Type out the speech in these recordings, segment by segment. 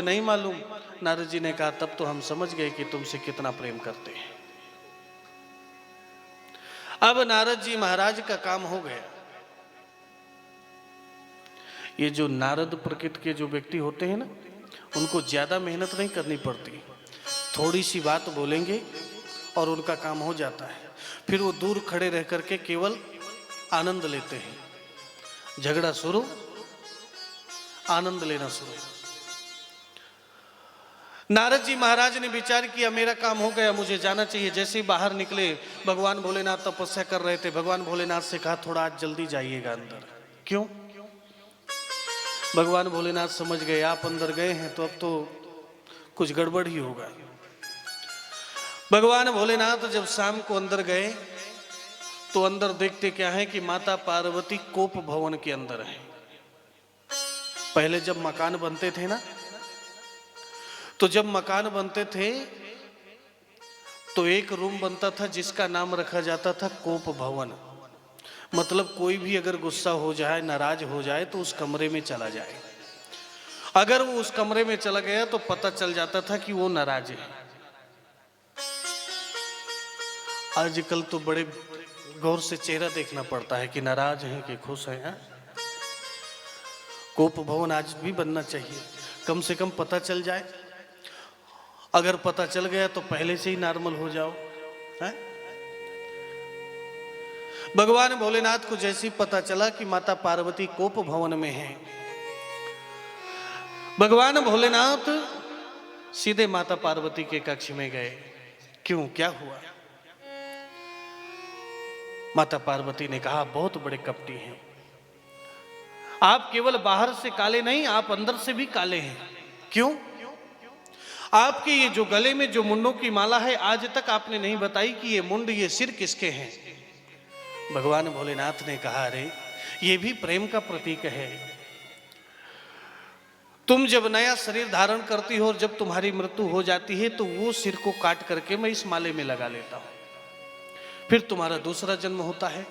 नहीं मालूम। नारद जी ने कहा तब तो हम समझ गए कि तुमसे कितना प्रेम करते हैं। अब नारद जी महाराज का काम हो गया। ये जो नारद प्रकृति के जो व्यक्ति होते हैं ना, उनको ज्यादा मेहनत नहीं करनी पड़ती, थोड़ी सी बात बोलेंगे और उनका काम हो जाता है। फिर वो दूर खड़े रह करके केवल आनंद लेते हैं। झगड़ा शुरू, आनंद लेना शुरू। नारद जी महाराज ने विचार किया मेरा काम हो गया, मुझे जाना चाहिए। जैसे ही बाहर निकले, भगवान भोलेनाथ तपस्या कर रहे थे। भगवान भोलेनाथ से कहा थोड़ा आज जल्दी जाइएगा अंदर। क्यों? भगवान भोलेनाथ समझ गए आप अंदर गए हैं तो अब तो कुछ गड़बड़ ही होगा। भगवान भोलेनाथ जब शाम को अंदर गए तो अंदर देखते क्या है कि माता पार्वती कोप भवन के अंदर है। पहले जब मकान बनते थे ना, तो जब मकान बनते थे तो एक रूम बनता था जिसका नाम रखा जाता था कोप भवन। मतलब कोई भी अगर गुस्सा हो जाए, नाराज हो जाए तो उस कमरे में चला जाए। अगर वो उस कमरे में चला गया तो पता चल जाता था कि वो नाराज है। आजकल तो बड़े गौर से चेहरा देखना पड़ता है कि नाराज हैं कि खुश हैं। कोप भवन आज भी बनना चाहिए, कम से कम पता चल जाए। अगर पता चल गया तो पहले से ही नॉर्मल हो जाओ है? भगवान भोलेनाथ को जैसे ही पता चला कि माता पार्वती कोप भवन में है, भगवान भोलेनाथ सीधे माता पार्वती के कक्ष में गए। क्यों, क्या हुआ? माता पार्वती ने कहा बहुत बड़े कपटी हैं आप, केवल बाहर से काले नहीं, आप अंदर से भी काले हैं। क्यों? आपके ये जो गले में जो मुंडों की माला है, आज तक आपने नहीं बताई कि ये मुंड, ये सिर किसके हैं। भगवान भोलेनाथ ने कहा अरे ये भी प्रेम का प्रतीक है। तुम जब नया शरीर धारण करती हो और जब तुम्हारी मृत्यु हो जाती है तो वो सिर को काट करके मैं इस माले में लगा लेता हूं। फिर तुम्हारा दूसरा जन्म होता है,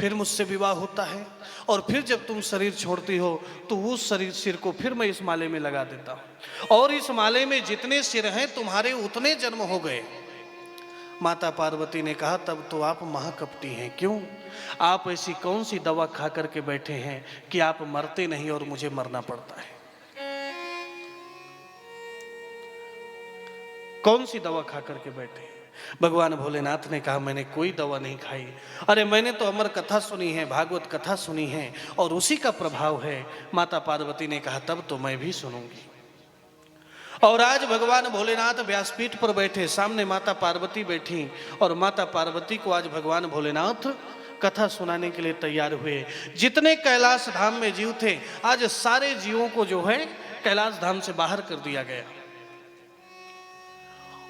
फिर मुझसे विवाह होता है, और फिर जब तुम शरीर छोड़ती हो तो उस सिर को फिर मैं इस माले में लगा देता हूं। और इस माले में जितने सिर हैं तुम्हारे उतने जन्म हो गए। माता पार्वती ने कहा तब तो आप महाकपटी हैं। क्यों? आप ऐसी कौन सी दवा खा करके बैठे हैं कि आप मरते नहीं और मुझे मरना पड़ता है? कौन सी दवा खा करके बैठे? भगवान भोलेनाथ ने कहा मैंने कोई दवा नहीं खाई। अरे मैंने तो अमर कथा सुनी है, भागवत कथा सुनी है, और उसी का प्रभाव है। माता पार्वती ने कहा तब तो मैं भी सुनूंगी। और आज भगवान भोलेनाथ व्यासपीठ पर बैठे, सामने माता पार्वती बैठी, और माता पार्वती को आज भगवान भोलेनाथ कथा सुनाने के लिए तैयार हुए। जितने कैलाश धाम में जीव थे, आज सारे जीवों को जो है कैलाश धाम से बाहर कर दिया गया।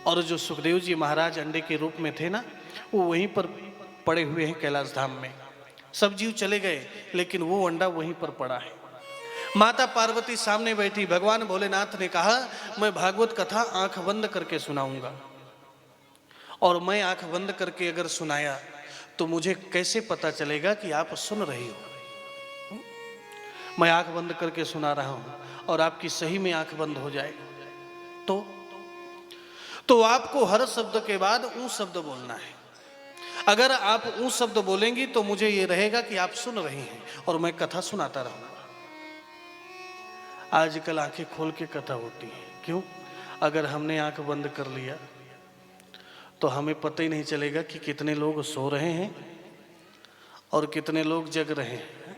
और जो सुखदेव जी महाराज अंडे के रूप में थे ना, वो वहीं पर पड़े हुए हैं कैलाश धाम में। सब जीव चले गए लेकिन वो अंडा वहीं पर पड़ा है। माता पार्वती सामने बैठी। भगवान भोलेनाथ ने कहा मैं भागवत कथा आंख बंद करके सुनाऊंगा, और मैं आंख बंद करके अगर सुनाया तो मुझे कैसे पता चलेगा कि आप सुन रही हो? मैं आंख बंद करके सुना रहा हूं और आपकी सही में आंख बंद हो जाए तो आपको हर शब्द के बाद ऊ शब्द बोलना है। अगर आप ऊ शब्द बोलेंगी तो मुझे ये रहेगा कि आप सुन रही हैं और मैं कथा सुनाता रहूंगा। आजकल आंखें खोल के कथा होती है। क्यों? अगर हमने आंख बंद कर लिया तो हमें पता ही नहीं चलेगा कि कितने लोग सो रहे हैं और कितने लोग जग रहे हैं।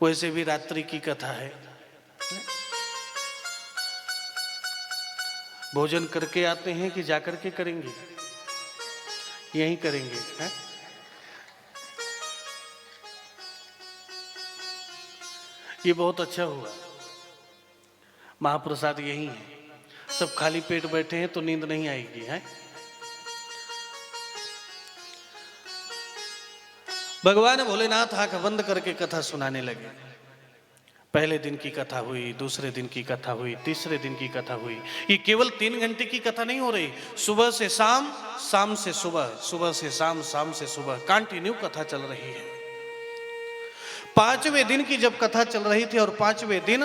वैसे भी रात्रि की कथा है, भोजन करके आते हैं कि जाकर के करेंगे? यहीं करेंगे है? ये बहुत अच्छा हुआ, महाप्रसाद यही है। सब खाली पेट बैठे हैं तो नींद नहीं आएगी है? भगवान भोलेनाथ आंख बंद करके कथा सुनाने लगे। पहले दिन की कथा हुई, दूसरे दिन की कथा हुई, तीसरे दिन की कथा हुई। ये केवल 3 घंटे की कथा नहीं हो रही, सुबह से शाम, शाम से सुबह, सुबह से शाम, शाम से सुबह, कंटिन्यू कथा चल रही है। 5वें दिन की जब कथा चल रही थी और 5वें दिन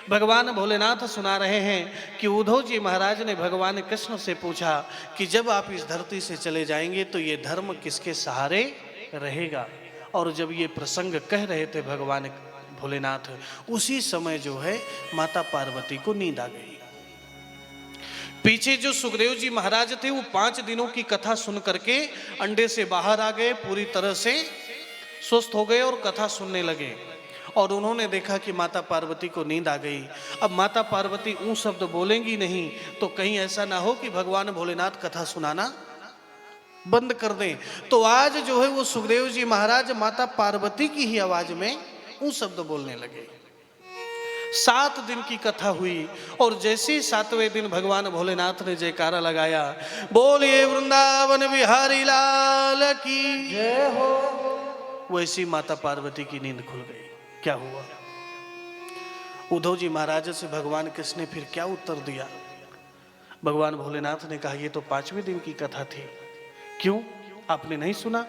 भगवान भोलेनाथ सुना रहे हैं कि उद्धव जी महाराज ने भगवान कृष्ण से पूछा कि जब आप इस धरती से चले जाएंगे तो ये धर्म किसके सहारे रहेगा। और जब ये प्रसंग कह रहे थे भगवान भोलेनाथ, उसी समय जो है माता पार्वती को नींद आ गई। पीछे जो सुखदेव जी महाराज थे वो 5 दिनों की कथा सुन करके अंडे से बाहर आ गए, पूरी तरह से स्वस्थ हो गए और कथा सुनने लगे। और उन्होंने देखा कि माता पार्वती को नींद आ गई। अब माता पार्वती ऊं शब्द बोलेंगी नहीं तो कहीं ऐसा ना हो कि भगवान भोलेनाथ कथा सुनाना बंद कर दें। तो आज जो है वो सुखदेव जी महाराज माता पार्वती की ही आवाज में ऊं शब्द बोलने लगे। 7 दिन की कथा हुई और जैसे 7वें दिन भगवान भोलेनाथ ने जयकारा लगाया, बोलिए वृंदावन बिहारी लाल की जय हो, वैसी माता पार्वती की नींद खुल गई। क्या हुआ? उद्धव जी महाराज से भगवान कृष्ण ने फिर क्या उत्तर दिया? भगवान भोलेनाथ ने कहा ये तो 5वें दिन की कथा थी, क्यों आपने नहीं सुना?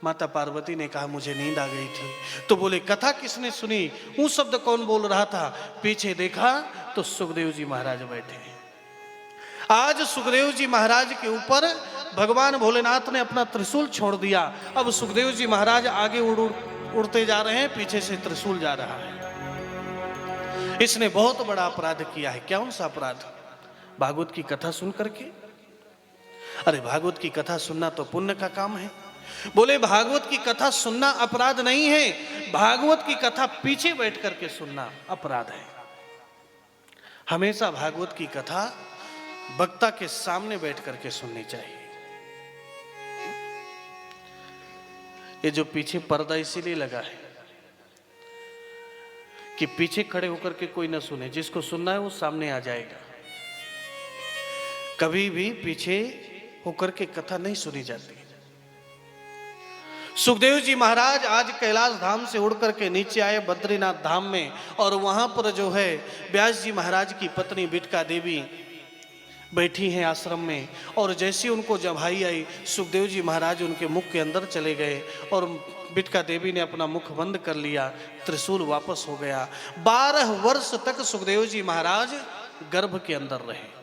माता पार्वती ने कहा मुझे नींद आ गई थी। तो बोले कथा किसने सुनी? वो शब्द कौन बोल रहा था? पीछे देखा तो सुखदेव जी महाराज बैठे हैं। आज सुखदेव जी महाराज के ऊपर भगवान भोलेनाथ ने अपना त्रिशूल छोड़ दिया। अब सुखदेव जी महाराज आगे उड़ते जा रहे हैं, पीछे से त्रिशूल जा रहा है। इसने बहुत बड़ा अपराध किया है। कौन सा अपराध? भागवत की कथा सुन करके। अरे भागवत की कथा सुनना तो पुण्य का काम है। बोले भागवत की कथा सुनना अपराध नहीं है, भागवत की कथा पीछे बैठ करके सुनना अपराध है। हमेशा भागवत की कथा वक्ता के सामने बैठ करके सुननी चाहिए। ये जो पीछे पर्दा इसीलिए लगा है कि पीछे खड़े होकर के कोई न सुने, जिसको सुनना है वो सामने आ जाएगा। कभी भी पीछे होकर के कथा नहीं सुनी जाती। सुखदेव जी महाराज आज कैलाश धाम से उड़ करके नीचे आए बद्रीनाथ धाम में, और वहां पर जो है व्यास जी महाराज की पत्नी बिटका देवी बैठी हैं आश्रम में। और जैसे उनको जम्हाई आई, सुखदेव जी महाराज उनके मुख के अंदर चले गए और बिटका देवी ने अपना मुख बंद कर लिया। त्रिशूल वापस हो गया। 12 वर्ष तक सुखदेव जी महाराज गर्भ के अंदर रहे।